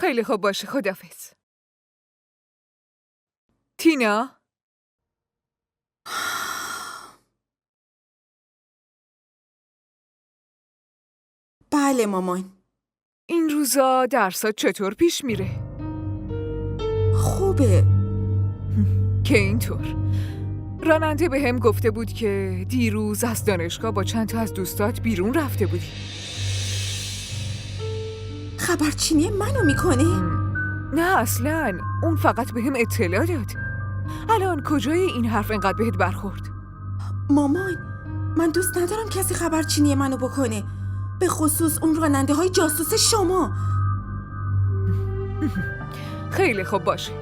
خیلی خوب باشه، خداحافظ. تینا؟ بله مامان. این روزا درسات چطور پیش میره؟ خوبه. که اینطور. راننده به هم گفته بود که دیروز از دانشگاه با چند تا از دوستات بیرون رفته بودی. خبرچینی منو میکنی؟ نه اصلاً، اون فقط به هم اطلاع داد. الان کجای این حرف انقدر بهت برخورد؟ مامان، من دوست ندارم کسی خبرچینی منو بکنه، به خصوص اون راننده های جاسوس شما. خیلی خوب باشه،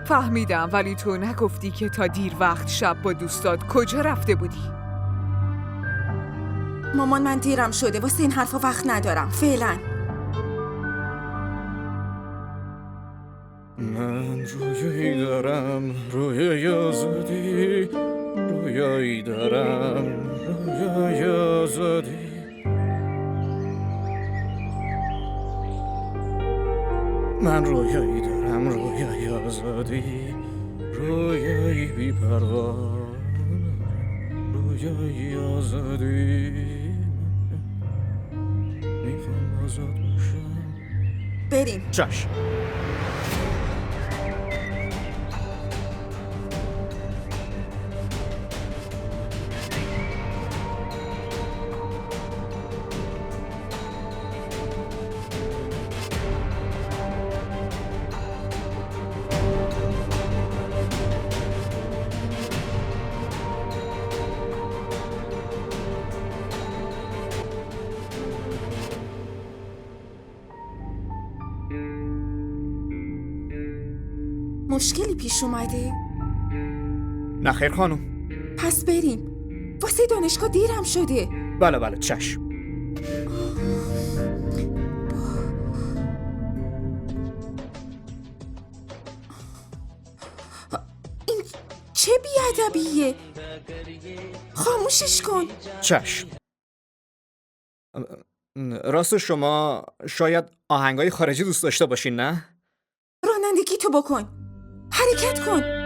فهمیدم، ولی تو نگفتی که تا دیر وقت شب با دوستات کجا رفته بودی؟ مامان من دیرم شده، واسه این حرفا وقت ندارم فعلا. من رویایی دارم، رویای آزادی، رویایی دارم، رویای آزادی. من رویایی دارم، رویای آزادی، رویایی بی‌پروا، رویای آزادی. میخوام آزاد باشم. بریم. چشم. مشکلی پیش اومده؟ نه خیر خانم. پس بریم، واسه دانشگاه دیرم شده. بله بله چشم. این چه بیادبیه؟ خاموشش کن. چشم. راست شما شاید آهنگای خارجی دوست داشته باشین نه؟ رانندگی تو بکن، حرکت کن.